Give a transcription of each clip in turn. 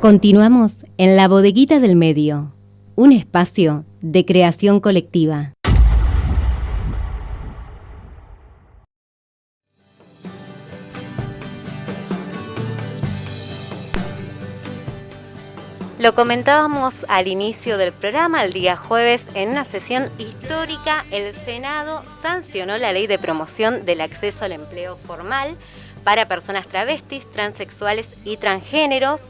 Continuamos en La Bodeguita del Medio, un espacio de creación colectiva. Lo comentábamos al inicio del programa, el día jueves, en una sesión histórica, el Senado sancionó la ley de promoción del acceso al empleo formal para personas travestis, transexuales y transgéneros.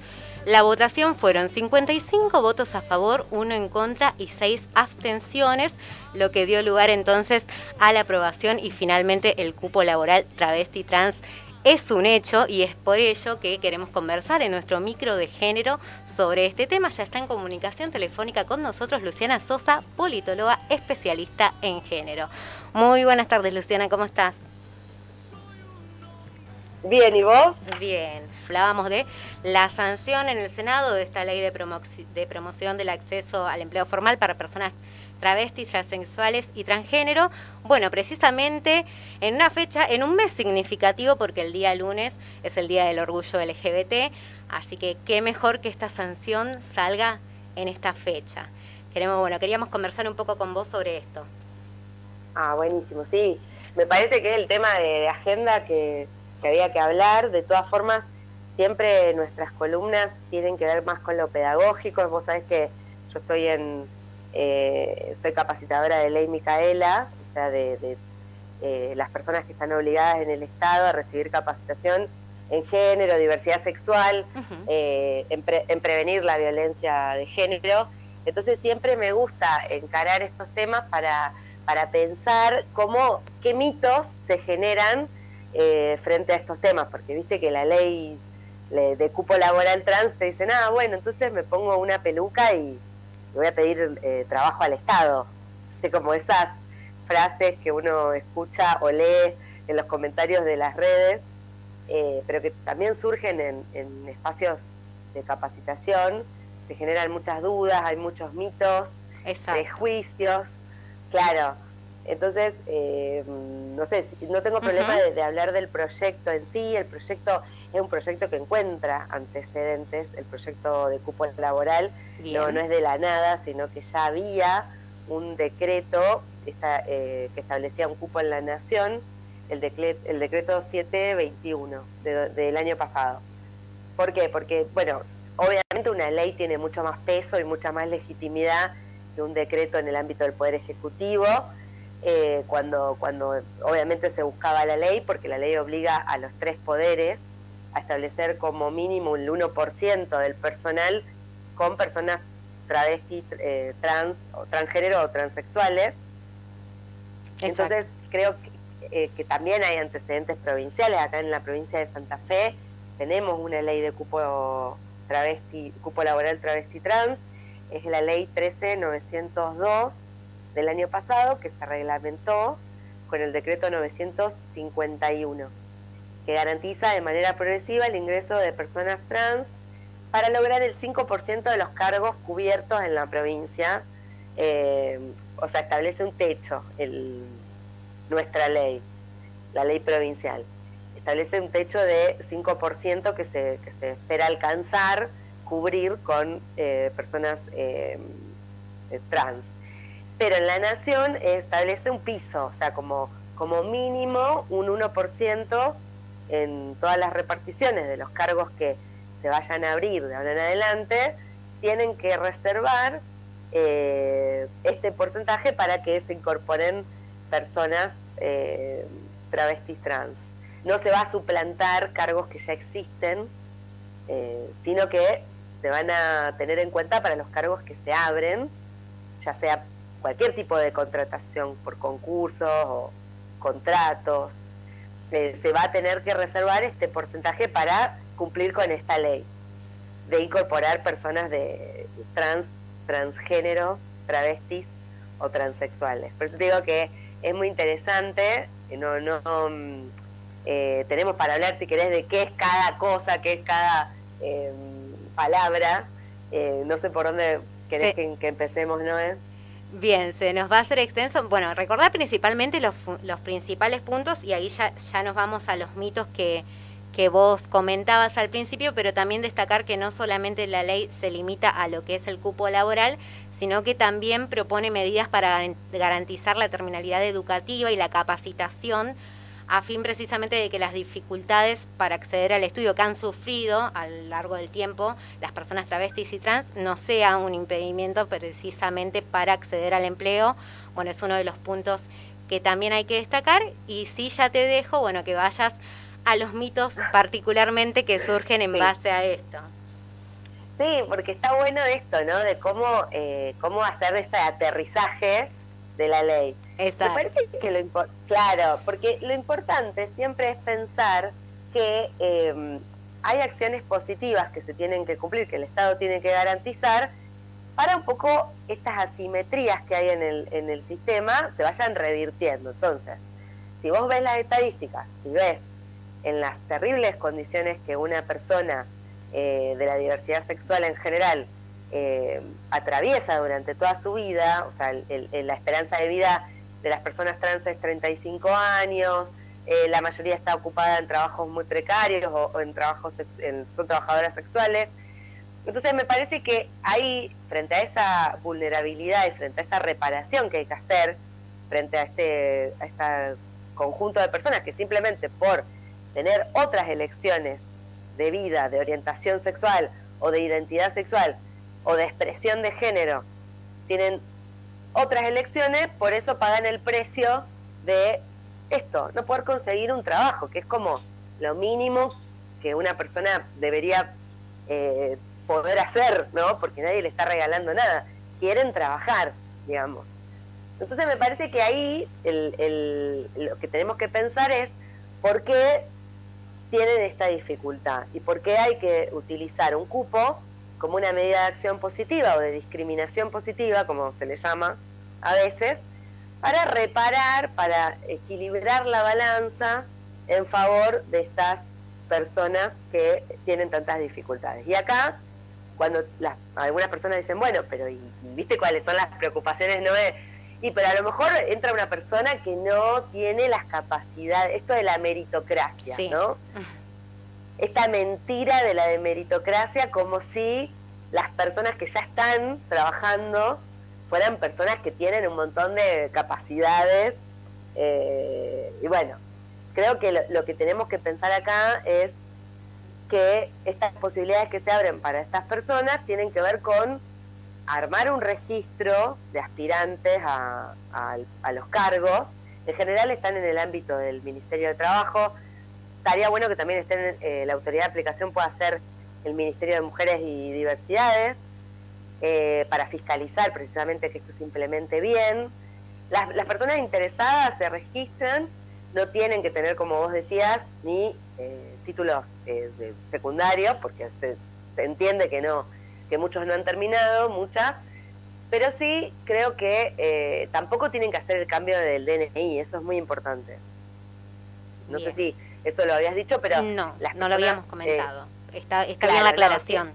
La votación fueron 55 votos a favor, 1 en contra y 6 abstenciones, lo que dio lugar entonces a la aprobación y finalmente el cupo laboral travesti trans es un hecho, y es por ello que queremos conversar en nuestro micro de género sobre este tema. Ya está en comunicación telefónica con nosotros Luciana Sosa, politóloga especialista en género. Muy buenas tardes, Luciana, ¿cómo estás? Bien, ¿y vos? Bien. Hablábamos de la sanción en el Senado de esta ley de promoción del acceso al empleo formal para personas travestis, transexuales y transgénero. Bueno, precisamente en una fecha, en un mes significativo, porque el día lunes es el Día del Orgullo LGBT, así que qué mejor que esta sanción salga en esta fecha. Queríamos conversar un poco con vos sobre esto. Ah, buenísimo, sí. Me parece que es el tema de agenda que había que hablar. De todas formas, siempre nuestras columnas tienen que ver más con lo pedagógico. Vos sabés que yo estoy soy capacitadora de Ley Micaela, o sea, de las personas que están obligadas en el Estado a recibir capacitación en género, diversidad sexual, en prevenir la violencia de género. Entonces siempre me gusta encarar estos temas para pensar qué mitos se generan frente a estos temas, porque viste que la ley de cupo laboral trans te dice, bueno, entonces me pongo una peluca y voy a pedir trabajo al Estado. Como esas frases que uno escucha o lee en los comentarios de las redes, pero que también surgen en espacios de capacitación, se generan muchas dudas, hay muchos mitos, prejuicios, claro. Entonces, no sé, no tengo problema de hablar del proyecto en sí. El proyecto es un proyecto que encuentra antecedentes, el proyecto de cupo laboral no es de la nada, sino que ya había un decreto que establecía un cupo en la nación, el decreto 721 del año pasado. ¿Por qué? Porque, bueno, obviamente una ley tiene mucho más peso y mucha más legitimidad que un decreto en el ámbito del Poder Ejecutivo, cuando obviamente se buscaba la ley, porque la ley obliga a los 3 poderes a establecer como mínimo el 1% del personal con personas travestis, trans o transgénero o transexuales. Exacto. Entonces creo que también hay antecedentes provinciales. Acá en la provincia de Santa Fe tenemos una ley de cupo laboral travesti trans, es la ley 13902 del año pasado, que se reglamentó con el decreto 951, que garantiza de manera progresiva el ingreso de personas trans para lograr el 5% de los cargos cubiertos en la provincia. O sea, establece un techo nuestra ley, la ley provincial. Establece un techo de 5% que se espera alcanzar, cubrir con personas trans. Pero en la nación establece un piso, o sea, como mínimo un 1% en todas las reparticiones de los cargos que se vayan a abrir de ahora en adelante, tienen que reservar este porcentaje para que se incorporen personas travestis trans. No se va a suplantar cargos que ya existen, sino que se van a tener en cuenta para los cargos que se abren, ya sea cualquier tipo de contratación por concursos o contratos. Se va a tener que reservar este porcentaje para cumplir con esta ley de incorporar personas de transgénero, travestis o transexuales. Por eso te digo que es muy interesante. Tenemos para hablar, si querés, de qué es cada cosa, qué es cada palabra. No sé por dónde querés que empecemos, Noé. Bien, se nos va a hacer extenso. Bueno, recordar principalmente los principales puntos, y ahí ya nos vamos a los mitos que que vos comentabas al principio, pero también destacar que no solamente la ley se limita a lo que es el cupo laboral, sino que también propone medidas para garantizar la terminalidad educativa y la capacitación a fin precisamente de que las dificultades para acceder al estudio que han sufrido a lo largo del tiempo las personas travestis y trans no sea un impedimento precisamente para acceder al empleo. Bueno, es uno de los puntos que también hay que destacar. Y sí, ya te dejo, bueno, que vayas a los mitos particularmente que surgen en base a esto. Sí, porque está bueno esto, ¿no? De cómo hacer este aterrizaje de la ley. Exacto. Me parece que claro, porque lo importante siempre es pensar que hay acciones positivas que se tienen que cumplir, que el Estado tiene que garantizar, para un poco estas asimetrías que hay en el sistema se vayan revirtiendo. Entonces, si vos ves las estadísticas y ves en las terribles condiciones que una persona de la diversidad sexual en general atraviesa durante toda su vida, o sea, la esperanza de vida de las personas trans es 35 años, la mayoría está ocupada en trabajos muy precarios o en trabajos son trabajadoras sexuales. Entonces me parece que hay, frente a esa vulnerabilidad y frente a esa reparación que hay que hacer, frente a este conjunto de personas que simplemente por tener otras elecciones de vida, de orientación sexual o de identidad sexual o de expresión de género, tienen otras elecciones, por eso pagan el precio de esto, no poder conseguir un trabajo, que es como lo mínimo que una persona debería poder hacer, ¿no? Porque nadie le está regalando nada. Quieren trabajar, digamos. Entonces me parece que ahí lo que tenemos que pensar es por qué tienen esta dificultad y por qué hay que utilizar un cupo como una medida de acción positiva o de discriminación positiva, como se le llama a veces, para reparar, para equilibrar la balanza en favor de estas personas que tienen tantas dificultades. Y acá, cuando algunas personas dicen, bueno, pero ¿y viste cuáles son las preocupaciones? No es, pero a lo mejor entra una persona que no tiene las capacidades, esto de la meritocracia, sí, ¿no? Esta mentira de la de meritocracia, como si las personas que ya están trabajando fueran personas que tienen un montón de capacidades. Y bueno, creo que lo que tenemos que pensar acá es que estas posibilidades que se abren para estas personas tienen que ver con armar un registro de aspirantes a los cargos. En general están en el ámbito del Ministerio de Trabajo. Estaría bueno que también estén, la autoridad de aplicación pueda ser el Ministerio de Mujeres y Diversidades, para fiscalizar precisamente que esto se implemente bien. Las personas interesadas se registran, no tienen que tener, como vos decías, ni títulos de secundarios, porque se entiende que muchos no han terminado, muchas, pero sí creo que tampoco tienen que hacer el cambio del DNI, eso es muy importante. No sé si eso lo habías dicho, pero... No lo habíamos comentado. Está claro, bien la aclaración.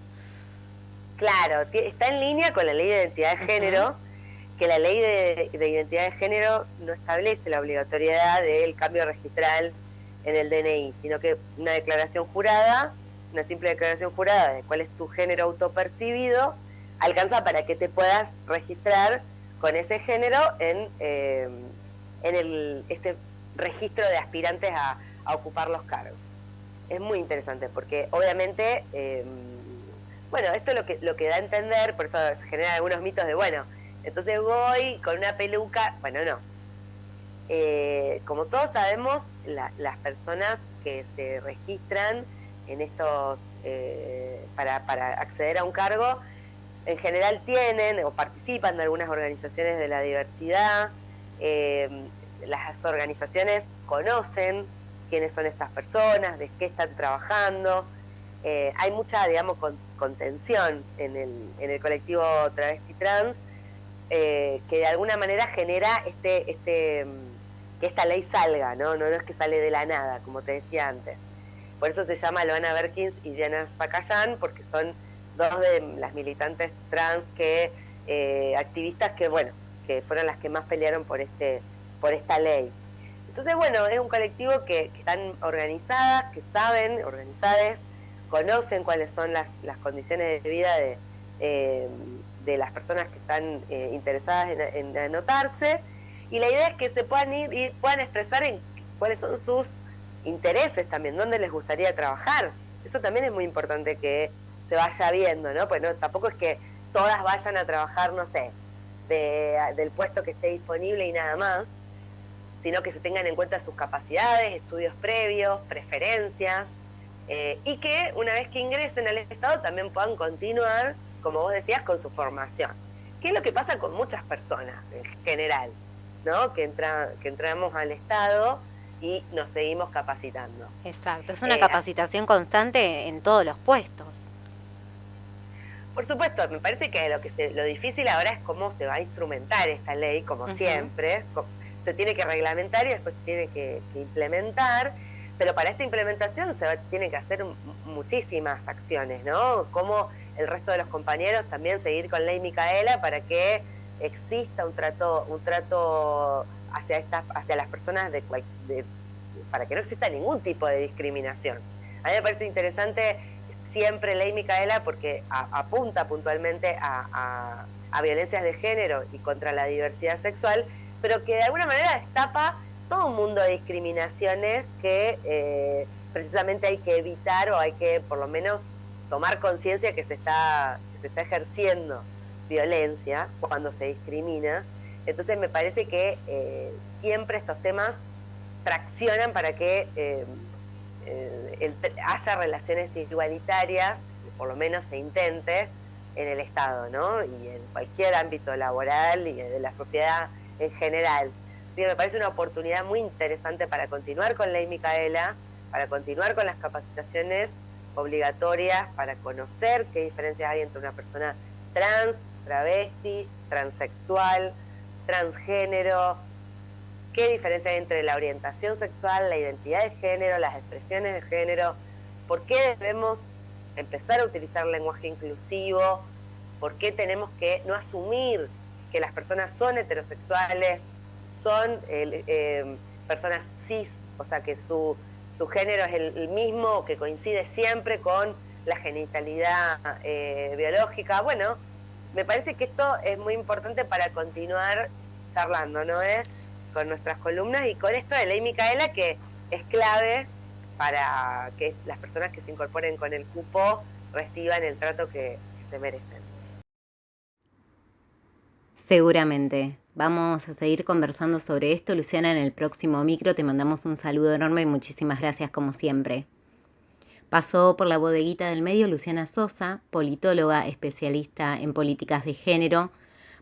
Claro, está en línea con la ley de identidad de género, que la ley de identidad de género no establece la obligatoriedad del cambio registral en el DNI, sino que una declaración jurada, una simple declaración jurada de cuál es tu género autopercibido, alcanza para que te puedas registrar con ese género en este registro de aspirantes a ocupar los cargos. Es muy interesante porque obviamente, bueno, esto es lo que da a entender, por eso se generan algunos mitos de, bueno, entonces voy con una peluca, bueno, no. Como todos sabemos, las personas que se registran en estos, para acceder a un cargo, en general tienen o participan de algunas organizaciones de la diversidad. Las organizaciones conocen quiénes son estas personas, de qué están trabajando. Hay mucha, digamos, contención en el colectivo travesti trans, que de alguna manera genera que esta ley salga, ¿no? No es que sale de la nada, como te decía antes. Por eso se llama Loana Berkins y Diana Zacayán, porque son dos de las militantes trans activistas que, bueno, que fueron las que más pelearon por esta ley. Entonces, bueno, es un colectivo que están organizadas, que saben, organizadas, conocen cuáles son las condiciones de vida de las personas que están interesadas en anotarse, y la idea es que se puedan puedan expresar en cuáles son sus intereses también, dónde les gustaría trabajar. Eso también es muy importante que se vaya viendo, ¿no? Pues no, tampoco es que todas vayan a trabajar, no sé, del puesto que esté disponible y nada más, sino que se tengan en cuenta sus capacidades, estudios previos, preferencias, y que una vez que ingresen al Estado también puedan continuar, como vos decías, con su formación. ¿Qué es lo que pasa con muchas personas en general, ¿no? Que entramos al Estado y nos seguimos capacitando. Exacto, es una capacitación constante en todos los puestos. Por supuesto, me parece que lo difícil ahora es cómo se va a instrumentar esta ley, como siempre. Se tiene que reglamentar y después se tiene que implementar, pero para esta implementación tiene que hacer muchísimas acciones, ¿no? Como el resto de los compañeros también seguir con Ley Micaela para que exista un trato hacia las personas para que no exista ningún tipo de discriminación. A mí me parece interesante siempre Ley Micaela porque apunta puntualmente a violencias de género y contra la diversidad sexual, pero que de alguna manera destapa todo un mundo de discriminaciones que precisamente hay que evitar, o hay que por lo menos tomar conciencia que se está ejerciendo violencia cuando se discrimina. Entonces me parece que siempre estos temas traccionan para que haya relaciones igualitarias, por lo menos se intente, en el Estado, ¿no? Y en cualquier ámbito laboral y de la sociedad en general. Sí, me parece una oportunidad muy interesante para continuar con Ley Micaela, para continuar con las capacitaciones obligatorias, para conocer qué diferencias hay entre una persona trans, travesti, transexual, transgénero, qué diferencia hay entre la orientación sexual, la identidad de género, las expresiones de género, por qué debemos empezar a utilizar lenguaje inclusivo, por qué tenemos que no asumir que las personas son heterosexuales, son personas cis, o sea que su género es el mismo, que coincide siempre con la genitalidad biológica. Bueno, me parece que esto es muy importante para continuar charlando, ¿no? Con nuestras columnas y con esto de Ley Micaela, que es clave para que las personas que se incorporen con el cupo reciban el trato que se merecen. Seguramente. Vamos a seguir conversando sobre esto, Luciana, en el próximo micro. Te mandamos un saludo enorme y muchísimas gracias como siempre. Pasó por la bodeguita del medio Luciana Sosa, politóloga especialista en políticas de género.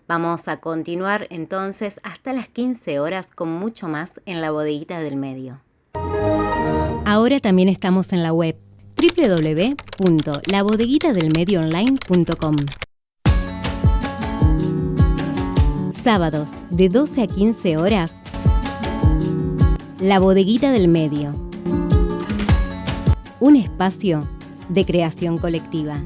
Vamos a continuar entonces hasta las 15 horas con mucho más en la bodeguita del medio. Ahora también estamos en la web www.labodeguitadelmedioonline.com. Sábados de 12 a 15 horas, La Bodeguita del Medio. Un espacio de creación colectiva.